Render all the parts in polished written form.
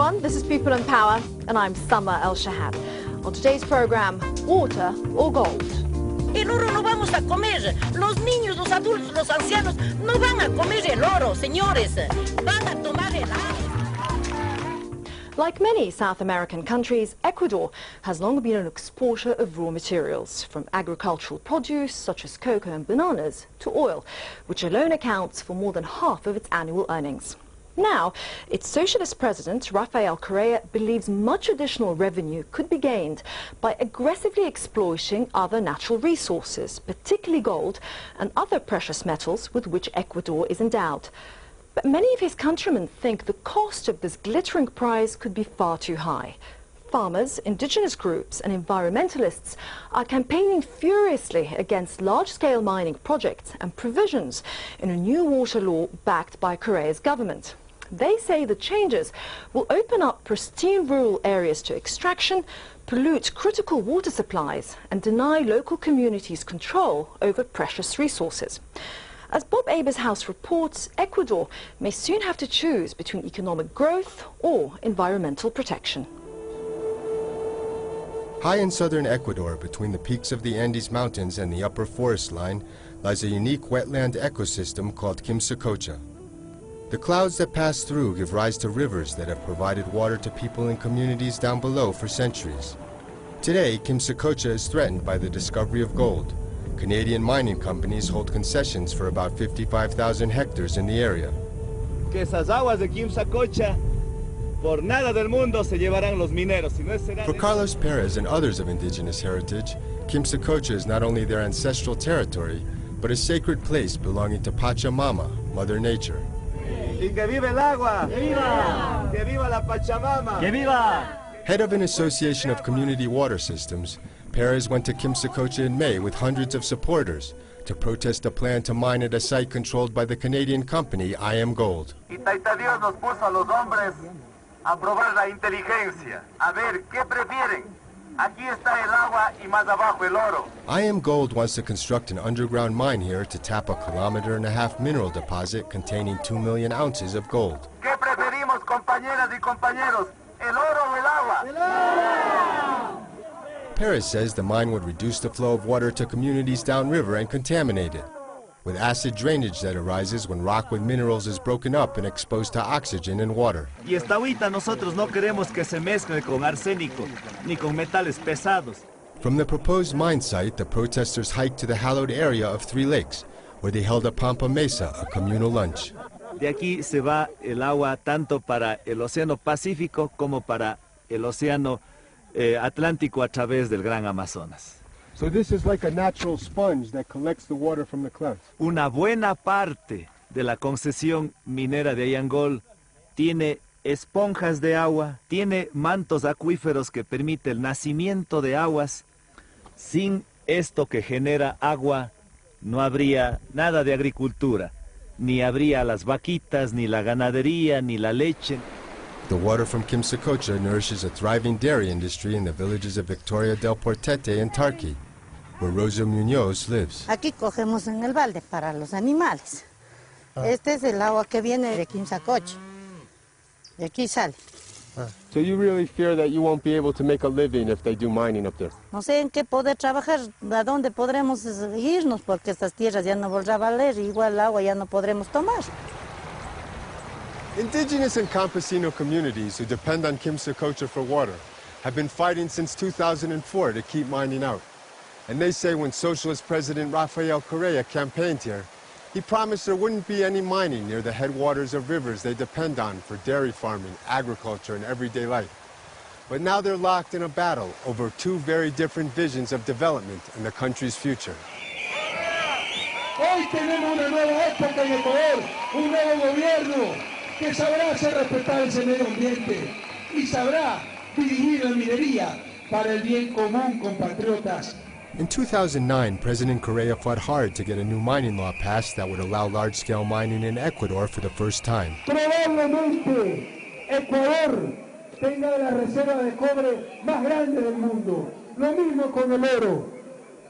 everyone, this is People in Power and I'm Summer El Shahab. On today's program, water or gold? El oro no vamos a comer. Los niños, los adultos, los ancianos no van a comer el oro, señores. Van a tomar el agua. Like many South American countries, Ecuador has long been an exporter of raw materials, from agricultural produce such as cocoa and bananas to oil, which alone accounts for more than half of its annual earnings. Now, its socialist president, Rafael Correa, believes much additional revenue could be gained by aggressively exploiting other natural resources, particularly gold and other precious metals with which Ecuador is endowed. But many of his countrymen think the cost of this glittering prize could be far too high. Farmers, indigenous groups and environmentalists are campaigning furiously against large-scale mining projects and provisions in a new water law backed by Correa's government. They say the changes will open up pristine rural areas to extraction, pollute critical water supplies and deny local communities control over precious resources. As Bob Abershouse reports, Ecuador may soon have to choose between economic growth or environmental protection. High in southern Ecuador, between the peaks of the Andes Mountains and the upper forest line, lies a unique wetland ecosystem called Quimsacocha. The clouds that pass through give rise to rivers that have provided water to people and communities down below for centuries. Today, Quimsacocha is threatened by the discovery of gold. Canadian mining companies hold concessions for about 55,000 hectares in the area. Que esas aguas de Quimsacocha, por nada del mundo se llevarán los mineros. For Carlos Perez and others of indigenous heritage, Quimsacocha is not only their ancestral territory, but a sacred place belonging to Pachamama, Mother Nature. Y que viva el agua! ¡Que viva! ¡Que viva la Pachamama! ¡Que viva! Head of an association of community water systems, Perez went to Quimsacocha in May with hundreds of supporters to protest a plan to mine at a site controlled by the Canadian company I Am Gold. Y Taita Dios nos puso a los hombres a probar la inteligencia, a ver qué prefieren. Aquí está el agua y más abajo el oro. I Am Gold wants to construct an underground mine here to tap a 1.5 km mineral deposit containing 2 million ounces of gold. ¿Qué preferimos, compañeras y compañeros? ¿El oro o el agua? ¡El agua! Perez says the mine would reduce the flow of water to communities downriver and contaminate it, with acid drainage that arises when rock with minerals is broken up and exposed to oxygen and water. Y esta agüita nosotros no queremos que se mezcle con arsénico ni con metales pesados. From the proposed mine site, the protesters hiked to the hallowed area of Three Lakes, where they held a Pampa Mesa, a communal lunch. De aquí se va el agua tanto para el Océano Pacífico como para el Océano Atlántico a través del Gran Amazonas. So this is like a natural sponge that collects the water from the clouds. Una buena parte de la concesión minera de Ayangol tiene esponjas de agua, tiene mantos acuíferos que permite el nacimiento de aguas. Sin esto que genera agua, no habría nada de agricultura, ni habría las vaquitas, ni la ganadería, ni la leche. The water from Quimsacocha nourishes a thriving dairy industry in the villages of Victoria del Portete and Tarqui, where Rosa Muñoz lives. Aquí cogemos en el balde para los animales. Este es el agua que viene de Quimsacocha. De aquí sale. So you really fear that you won't be able to make a living if they do mining up there? No sé en qué poder trabajar, a dónde podremos irnos, porque estas tierras ya no volverán a valer, igual el agua ya no podremos tomar. Indigenous and campesino communities who depend on Quimsacocha for water have been fighting since 2004 to keep mining out. And they say when Socialist President Rafael Correa campaigned here, he promised there wouldn't be any mining near the headwaters of rivers they depend on for dairy farming, agriculture, and everyday life. But now they're locked in a battle over two very different visions of development and the country's future. Hoy tenemos una nueva época en Ecuador, un nuevo gobierno que sabrá hacer respetar ese medio ambiente y sabrá dirigir la minería para el bien común, compatriotas. In 2009, President Correa fought hard to get a new mining law passed that would allow large-scale mining in Ecuador for the first time. Probablemente Ecuador tenga la reserva de cobre más grande del mundo. Lo mismo con el oro.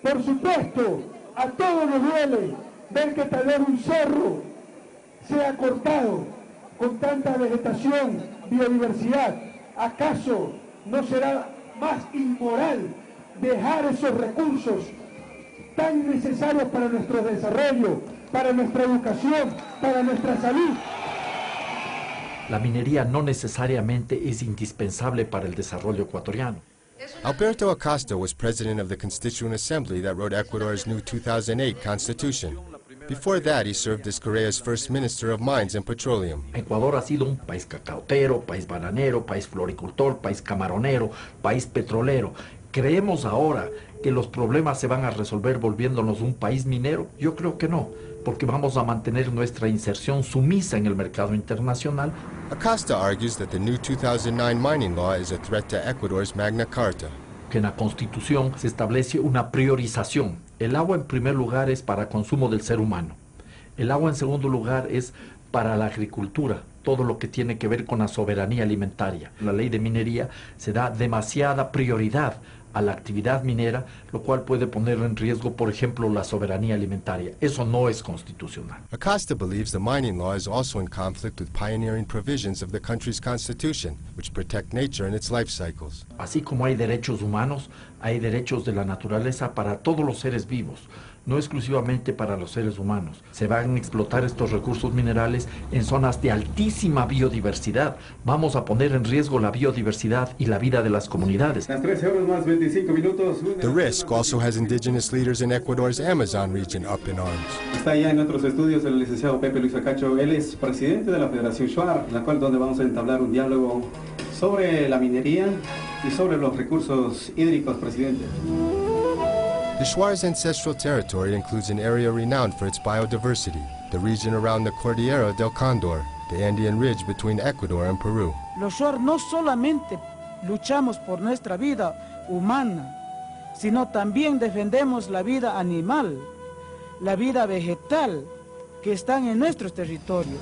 Por supuesto, a todos nos duele ver que tal vez un cerro sea cortado con tanta vegetación, biodiversidad. ¿Acaso no será más inmoral dejar esos recursos tan necesarios para nuestro desarrollo, para nuestra educación, para nuestra salud? La minería no necesariamente es indispensable para el desarrollo ecuatoriano. Alberto Acosta was president of the Constituent Assembly that wrote Ecuador's new 2008 constitution. Before that, he served as Correa's first minister of mines and petroleum. Ecuador ha sido un país cacautero, país bananero, país floricultor, país camaronero, país petrolero. ¿Creemos ahora que los problemas se van a resolver volviéndonos un país minero? Yo creo que no, porque vamos a mantener nuestra inserción sumisa en el mercado internacional. Acosta argues that the new 2009 mining law is a threat to Ecuador's Magna Carta. Que en la Constitución se establece una priorización. El agua en primer lugar es para consumo del ser humano. El agua en segundo lugar es para la agricultura, todo lo que tiene que ver con la soberanía alimentaria. La ley de minería se da demasiada prioridad a la actividad minera, lo cual puede poner en riesgo, por ejemplo, la soberanía alimentaria. Eso no es constitucional. Acosta believes the mining law is also in conflict with pioneering provisions of the country's constitution, which protect nature and its life cycles. Así como hay derechos humanos, hay derechos de la naturaleza para todos los seres vivos, no exclusivamente para los seres humanos. Se van a explotar estos recursos minerales en zonas de altísima biodiversidad. Vamos a poner en riesgo la biodiversidad y la vida de las comunidades. Las 13 horas más 25 minutos. The risk also has indigenous leaders in Ecuador's Amazon region up in arms. Está ya en otros estudios el licenciado Pepe Luis Acacho. Él es presidente de la Federación Shuar, en la cual donde vamos a entablar un diálogo sobre la minería y sobre los recursos hídricos, presidente. The Shuar's ancestral territory includes an area renowned for its biodiversity, the region around the Cordillera del Cóndor, the Andean ridge between Ecuador and Peru. Los Shuar no solamente luchamos por nuestra vida humana, sino también defendemos la vida animal, la vida vegetal que están en nuestros territorios.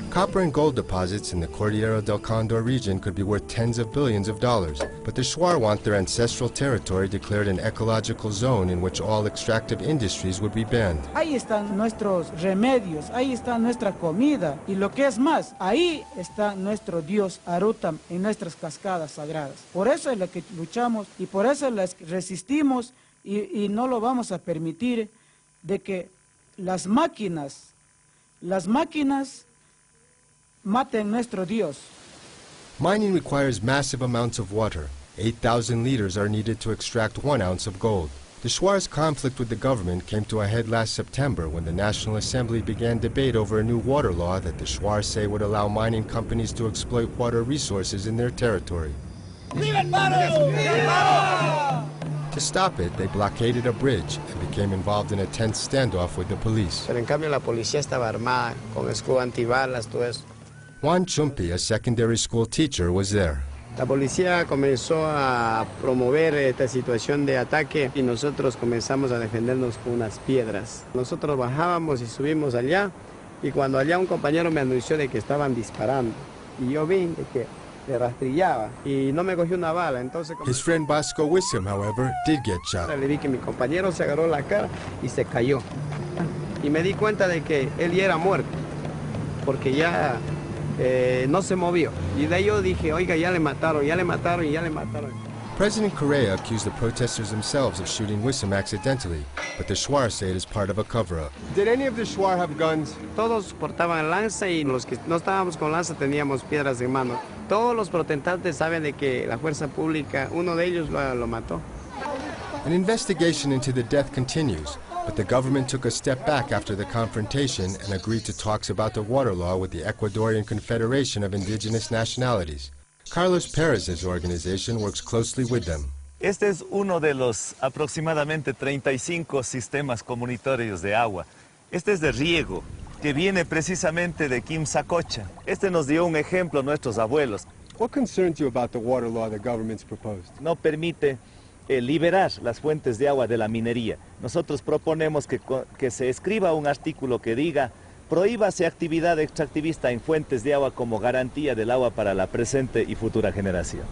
Copper and gold deposits in the Cordillera del Cóndor region could be worth tens of billions of dollars, but the Shuar want their ancestral territory declared an ecological zone in which all extractive industries would be banned. Ahí están nuestros remedios, ahí está nuestra comida y lo que es más, ahí está nuestro Dios Arutam en nuestras cascadas sagradas. Por eso es lo que luchamos y por eso las resistimos y no lo vamos a permitir de que las máquinas maten nuestro Dios. Mining requires massive amounts of water. 8,000 liters are needed to extract 1 ounce of gold. The Shuar's conflict with the government came to a head last September when the National Assembly began debate over a new water law that the Shuar say would allow mining companies to exploit water resources in their territory. To stop it, they blockaded a bridge and became involved in a tense standoff with the police. Pero en cambio la policía estaba armada, con escudo antibalas, todo eso. Juan Chumpi, a secondary school teacher, was there. La policía comenzó a promover esta situación de ataque y nosotros comenzamos a defendernos con unas piedras. Nosotros bajábamos y subimos allá y cuando allá un compañero me anunció de que estaban disparando y yo vi de que le rastrillaba y no me cogió una bala, entonces... His friend Bosco Wissom, however, did get shot. Le vi que mi compañero se agarró la cara y se cayó. Y me di cuenta de que él ya era muerto, porque ya no se movió. Y de ahí yo dije, oiga, ya le mataron. President Correa accused the protesters themselves of shooting Wissom accidentally, but the Shuar say it is part of a cover-up. Did any of the Shuar have guns? Todos portaban lanza y los que no estábamos con lanza teníamos piedras en mano. Todos los protestantes saben de que la fuerza pública, uno de ellos lo mató. An investigation into the death continues, but the government took a step back after the confrontation and agreed to talks about the water law with the Ecuadorian Confederation of Indigenous Nationalities. Carlos Perez's organization works closely with them. Este es uno de los aproximadamente 35 sistemas comunitarios de agua. Este es de riego, que viene precisamente de Quimsacocha. Este nos dio un ejemplo a nuestros abuelos. What concerns you about the water law the government's proposed? No permite liberar las fuentes de agua de la minería. Nosotros proponemos que se escriba un artículo que diga: prohíbase actividad extractivista en fuentes de agua como garantía del agua para la presente y futura generación.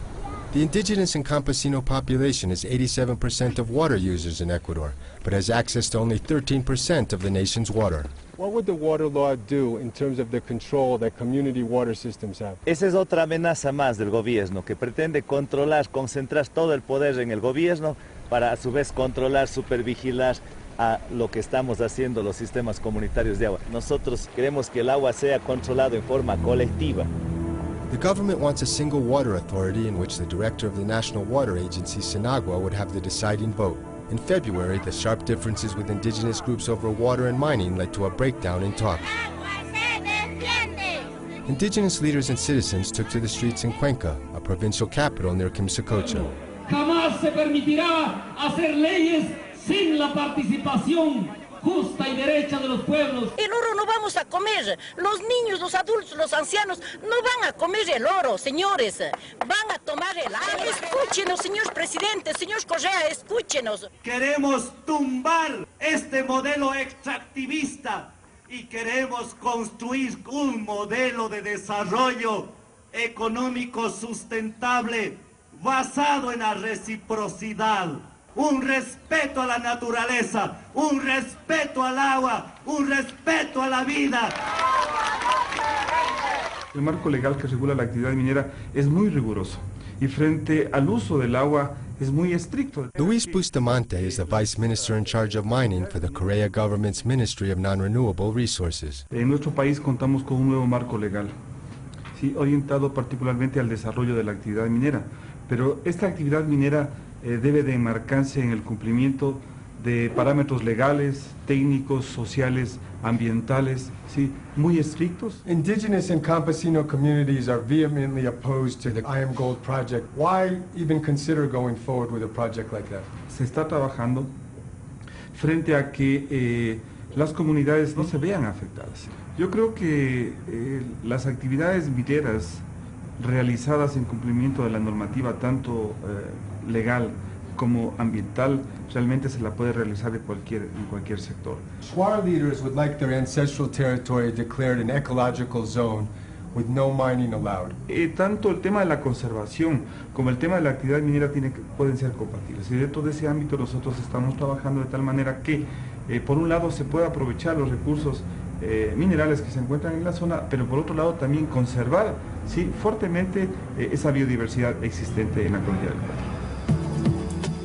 The indigenous and campesino population is 87% of water users in Ecuador, but has access to only 13% of the nation's water. What would the water law do in terms of the control that community water systems have? Esa es otra amenaza más del gobierno, que pretende controlar, concentrar todo el poder en el gobierno para a su vez controlar, supervigilar a lo que estamos haciendo los sistemas comunitarios de agua. Nosotros queremos que el agua sea controlado en forma colectiva. The government wants a single water authority in which the director of the National Water Agency, Agua, would have the deciding vote. In February, the sharp differences with indigenous groups over water and mining led to a breakdown in talks. Indigenous leaders and citizens took to the streets in Cuenca, a provincial capital near Quimsacocha. Jamás se permitirá hacer leyes sin la participación justa y derecha de los pueblos. El oro no vamos a comer. Los niños, los adultos, los ancianos no van a comer el oro, señores. Van a tomar el agua. Escúchenos, señor presidente, señor Correa, escúchenos. Queremos tumbar este modelo extractivista y queremos construir un modelo de desarrollo económico sustentable basado en la reciprocidad. Un respeto a la naturaleza, un respeto al agua, un respeto a la vida. El marco legal que regula la actividad minera es muy riguroso y frente al uso del agua es muy estricto. Luis Bustamante is the vice minister in charge of mining for the Correa government's Ministry of Non-Renewable Resources. En nuestro país contamos con un nuevo marco legal, ¿sí?, orientado particularmente al desarrollo de la actividad minera, pero esta actividad minera debe de enmarcarse en el cumplimiento de parámetros legales, técnicos, sociales, ambientales, ¿sí?, muy estrictos. Indigenous and campesino communities are vehemently opposed to the IAMGOLD project. Why even consider going forward with a project like that? Se está trabajando frente a que las comunidades no se vean afectadas. Yo creo que las actividades mineras realizadas en cumplimiento de la normativa tanto legal como ambiental realmente se la puede realizar en cualquier sector. Shuar leaders would like their ancestral territory declared an ecological zone with no mining allowed. Tanto el tema de la conservación como el tema de la actividad minera pueden ser compatibles. Y dentro de ese ámbito nosotros estamos trabajando de tal manera que por un lado se pueda aprovechar los recursos minerales que se encuentran en la zona, pero por otro lado también conservar, sí, fuertemente esa biodiversidad existente en la comunidad acuática.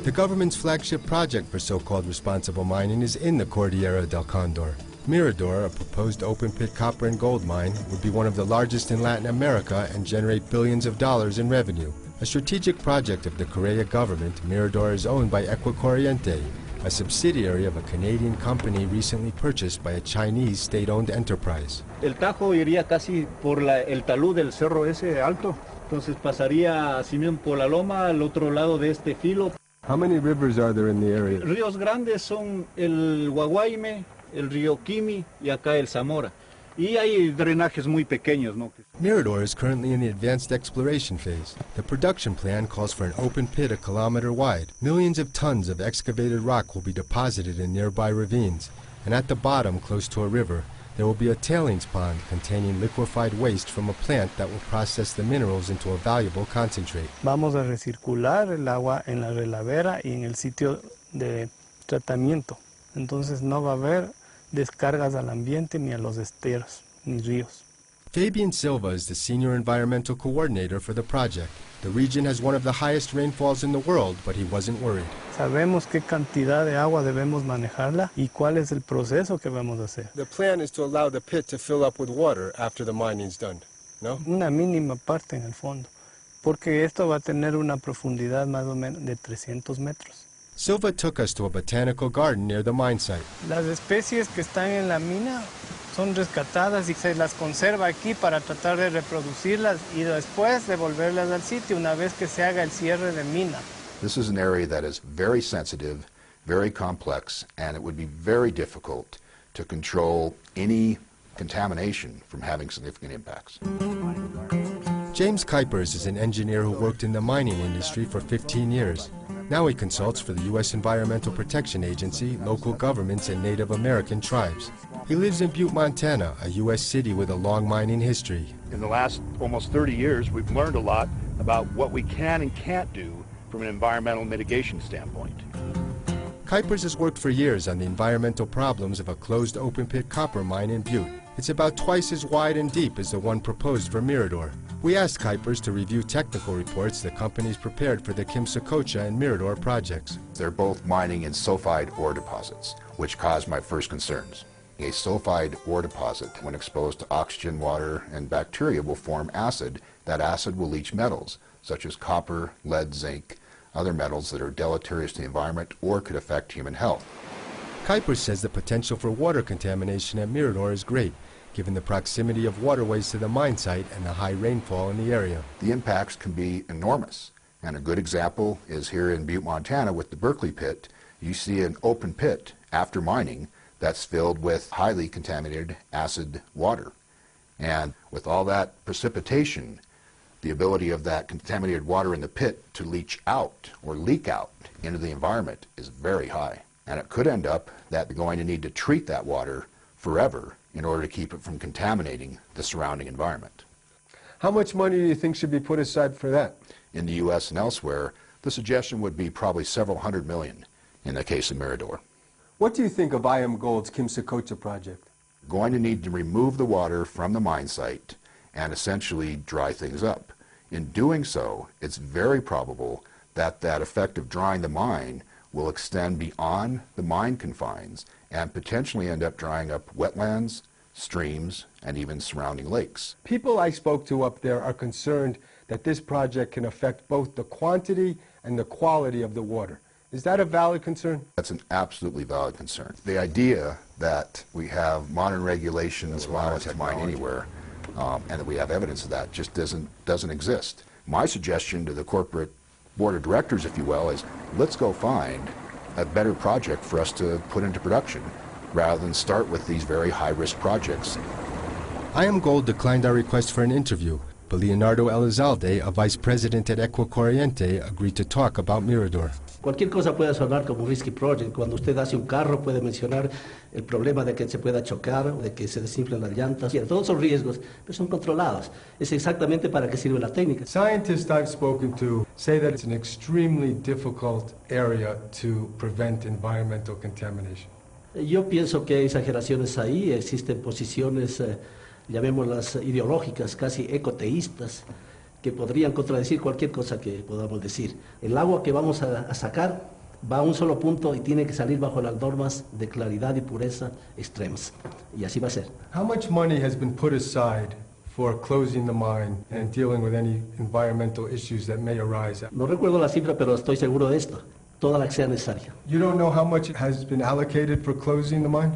The government's flagship project for so-called responsible mining is in the Cordillera del Condor. Mirador, a proposed open-pit copper and gold mine, would be one of the largest in Latin America and generate billions of dollars in revenue. A strategic project of the Correa government, Mirador is owned by Ecuacorriente, a subsidiary of a Canadian company recently purchased by a Chinese state-owned enterprise. El Tajo iría casi por el talud del cerro ese alto, entonces pasaría así mismo por la loma al otro lado de este filo. How many rivers are there in the area? Ríos grandes son el Guaguayme, el río Quimi y acá el Zamora. Y hay drenajes muy pequeños, ¿no? Mirador is currently in the advanced exploration phase. The production plan calls for an open pit a kilometer wide. Millions of tons of excavated rock will be deposited in nearby ravines, and at the bottom, close to a river, there will be a tailings pond containing liquefied waste from a plant that will process the minerals into a valuable concentrate. Vamos a recircular el agua en la relavera y en el sitio de tratamiento. Entonces no va a haber descargas al ambiente ni a los esteros ni ríos. Fabian Silva is the senior environmental coordinator for the project. The region has one of the highest rainfalls in the world, but he wasn't worried. Sabemos qué cantidad de agua debemos manejarla y cuál es el proceso que vamos a hacer. The plan is to allow the pit to fill up with water after the mining's done, no? Una mínima parte en el fondo, porque esto va a tener una profundidad más o menos de 300 metros. Silva took us to a botanical garden near the mine site. Las especies que están en la mina son rescatadas y se las conserva aquí para tratar de reproducirlas y después devolverlas al sitio una vez que se haga el cierre de mina. This is an area that is very sensitive, very complex, and it would be very difficult to control any contamination from having significant impacts. James Kuipers is an engineer who worked in the mining industry for 15 years. Now he consults for the U.S. Environmental Protection Agency, local governments, and Native American tribes. He lives in Butte, Montana, a U.S. city with a long mining history. In the last almost 30 years, we've learned a lot about what we can and can't do from an environmental mitigation standpoint. Kuipers has worked for years on the environmental problems of a closed open-pit copper mine in Butte. It's about twice as wide and deep as the one proposed for Mirador. We asked Kuipers to review technical reports the companies prepared for the Quimsacocha and Mirador projects. They're both mining in sulfide ore deposits, which caused my first concerns. A sulfide ore deposit, when exposed to oxygen, water, and bacteria, will form acid. That acid will leach metals, such as copper, lead, zinc, other metals that are deleterious to the environment or could affect human health. Kuipers says the potential for water contamination at Mirador is great, given the proximity of waterways to the mine site and the high rainfall in the area. The impacts can be enormous, and a good example is here in Butte, Montana with the Berkeley pit. You see an open pit after mining that's filled with highly contaminated acid water. And with all that precipitation, the ability of that contaminated water in the pit to leach out or leak out into the environment is very high. And it could end up that they're going to need to treat that water forever in order to keep it from contaminating the surrounding environment. How much money do you think should be put aside for that? In the U.S. and elsewhere, the suggestion would be probably several $100 million in the case of Mirador. What do you think of IAMGOLD's Quimsacocha project? Going to need to remove the water from the mine site and essentially dry things up. In doing so, it's very probable that that effect of drying the mine will extend beyond the mine confines and potentially end up drying up wetlands, streams, and even surrounding lakes. People I spoke to up there are concerned that this project can affect both the quantity and the quality of the water. Is that a valid concern? That's an absolutely valid concern. The idea that we have modern regulations allow us to mine anywhere, and that we have evidence of that, just doesn't exist. My suggestion to the corporate board of directors, if you will, is let's go find a better project for us to put into production rather than start with these very high-risk projects. IAMGOLD declined our request for an interview, but Leonardo Elizalde, a vice president at Equacorriente, agreed to talk about Mirador. Cualquier cosa puede sonar como un risky project. Cuando usted hace un carro puede mencionar el problema de que se pueda chocar, de que se desinflen las llantas. Todos esos riesgos pero son controlados. Es exactamente para que sirve la técnica. Scientists I've spoken to say that it's an extremely difficult area to prevent environmental contamination. Yo pienso que hay exageraciones ahí. Existen posiciones, llamémoslas ideológicas, casi ecoteístas, que podrían contradecir cualquier cosa que podamos decir. El agua que vamos a sacar va a un solo punto y tiene que salir bajo las normas de claridad y pureza extremas. Y así va a ser. How much money has been put aside for closing the mine and dealing with any environmental issues that may arise? No recuerdo la cifra, pero estoy seguro de esto. Toda la que sea necesaria. You don't know how much has been allocated for closing the mine?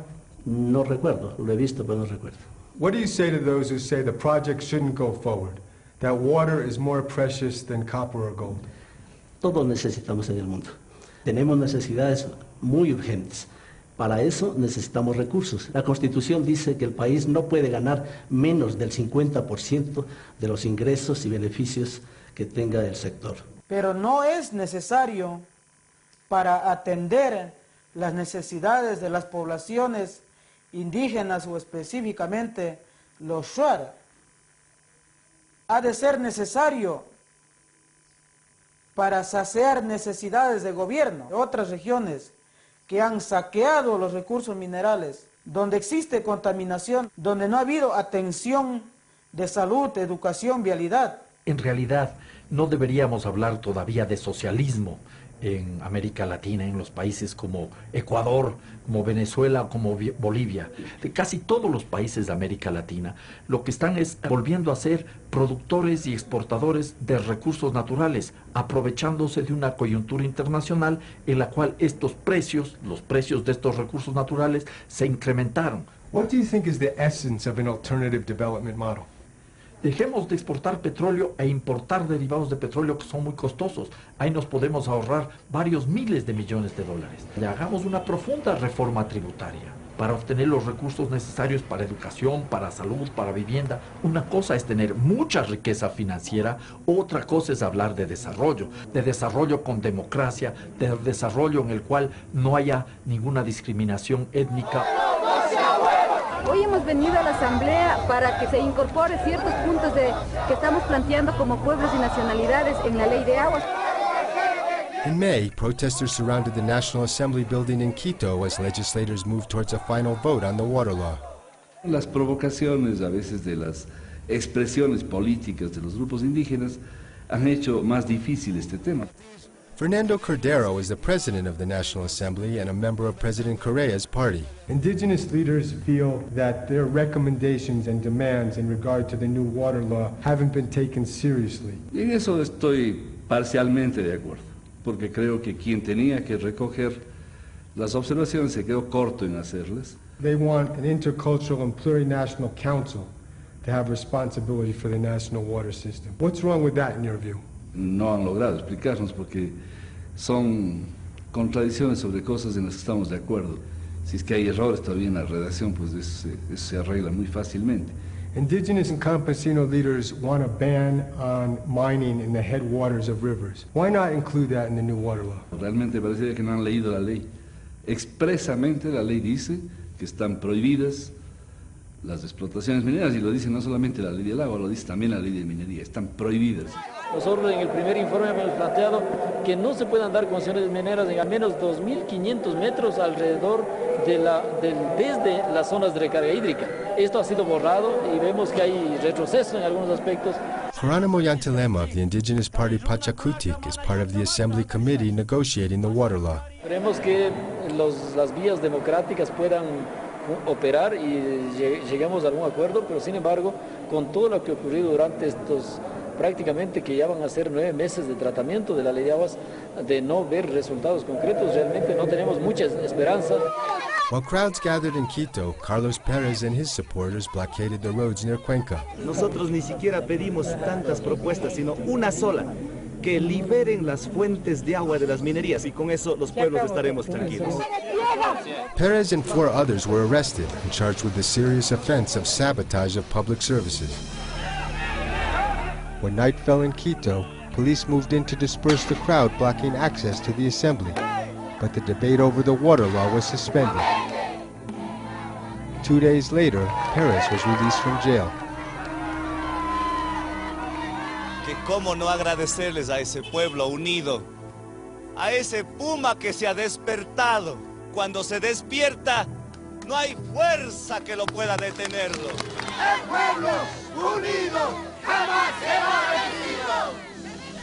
No recuerdo. Lo he visto, pero no recuerdo. What do you say to those who say the project shouldn't go forward? That water is more precious than copper or gold? Todos necesitamos en el mundo. Tenemos necesidades muy urgentes. Para eso necesitamos recursos. La Constitución dice que el país no puede ganar menos del 50% de los ingresos y beneficios que tenga el sector. Pero no es necesario para atender las necesidades de las poblaciones indígenas o específicamente los shuar. Ha de ser necesario para saciar necesidades de gobierno de otras regiones que han saqueado los recursos minerales, donde existe contaminación, donde no ha habido atención de salud, educación, vialidad. En realidad, no deberíamos hablar todavía de socialismo en América Latina, en los países como Ecuador, como Venezuela, como Bolivia, de casi todos los países de América Latina, lo que están es volviendo a ser productores y exportadores de recursos naturales, aprovechándose de una coyuntura internacional en la cual estos precios, los precios de estos recursos naturales, se incrementaron. What do you think is the essence of an alternative development model? Dejemos de exportar petróleo e importar derivados de petróleo que son muy costosos. Ahí nos podemos ahorrar varios miles de millones de dólares. Y hagamos una profunda reforma tributaria para obtener los recursos necesarios para educación, para salud, para vivienda. Una cosa es tener mucha riqueza financiera, otra cosa es hablar de desarrollo con democracia, de desarrollo en el cual no haya ninguna discriminación étnica. Hoy hemos venido a la Asamblea para que se incorpore ciertos puntos que estamos planteando como pueblos y nacionalidades en la Ley de Aguas. In May, protesters surrounded the National Assembly building in Quito as legislators moved towards a final vote on the water law. Las provocaciones a veces de las expresiones políticas de los grupos indígenas han hecho más difícil este tema. Fernando Cordero is the president of the National Assembly and a member of President Correa's party. Indigenous leaders feel that their recommendations and demands in regard to the new water law haven't been taken seriously. Y en eso estoy parcialmente de acuerdo, porque creo que quien tenía que recoger las observaciones se quedó corto en hacerlas. They want an intercultural and plurinational council to have responsibility for the national water system. What's wrong with that in your view? No han logrado explicarnos porque son contradicciones sobre cosas en las que estamos de acuerdo. Si es que hay errores todavía en la redacción, pues eso se arregla muy fácilmente. Indigenous and campesino leaders want a ban on mining in the headwaters of rivers. Why not include that in the new water law? Realmente parece que no han leído la ley. Expresamente la ley dice que están prohibidas las explotaciones mineras, y lo dice no solamente la ley del agua, lo dice también la ley de minería, están prohibidas. Nosotros en el primer informe hemos planteado que no se puedan dar concesiones mineras en al menos 2.500 metros alrededor desde las zonas de recarga hídrica. Esto ha sido borrado y vemos que hay retroceso en algunos aspectos. Geronimo Yantelema of the indigenous party Pachacutic is part of the Assembly Committee negotiating the water law. Queremos que las vías democráticas puedan operar y lleguemos a algún acuerdo, pero sin embargo, con todo lo que ha ocurrido durante estos prácticamente que ya van a ser 9 meses de tratamiento de la ley de aguas, de no ver resultados concretos, realmente no tenemos mucha esperanza. While crowds gathered in Quito, Carlos Perez and his supporters blockaded the roads near Cuenca. Nosotros ni siquiera pedimos tantas propuestas, sino una sola, que liberen las fuentes de agua de las minerías, y con eso los pueblos estaremos tranquilos. Perez and 4 others were arrested and charged with the serious offense of sabotage of public services. When night fell in Quito, police moved in to disperse the crowd blocking access to the assembly, but the debate over the water law was suspended. 2 days later, Perez was released from jail. Que cómo no agradecerles a ese pueblo unido, a ese puma que se ha despertado. Cuando se despierta, no hay fuerza que lo pueda detenerlo. ¡El pueblo unido jamás será vencido!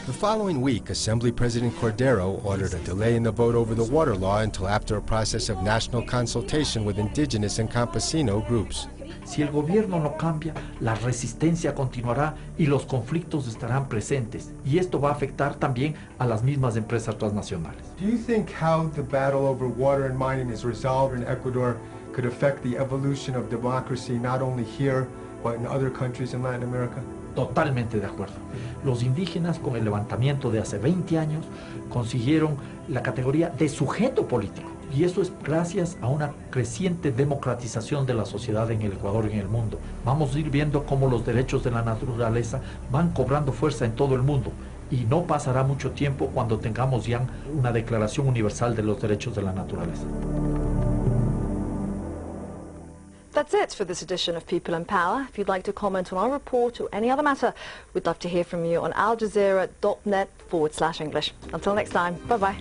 The following week, Assembly President Cordero ordered a delay in the vote over the water law until after a process of national consultation with indigenous and campesino groups. Si el gobierno no cambia, la resistencia continuará y los conflictos estarán presentes. Y esto va a afectar también a las mismas empresas transnacionales. Do you think how the battle over water and mining is resolved in Ecuador could affect the evolution of democracy not only here, but in other countries in Latin America? Totalmente de acuerdo. Los indígenas, con el levantamiento de hace 20 años, consiguieron la categoría de sujeto político. Y eso es gracias a una creciente democratización de la sociedad en el Ecuador y en el mundo. Vamos a ir viendo cómo los derechos de la naturaleza van cobrando fuerza en todo el mundo. Y no pasará mucho tiempo cuando tengamos ya una Declaración Universal de los Derechos de la Naturaleza. That's it for this edition of People in Power. If you'd like to comment on our report or any other matter, we'd love to hear from you on aljazeera.net/English. Until next time, bye-bye.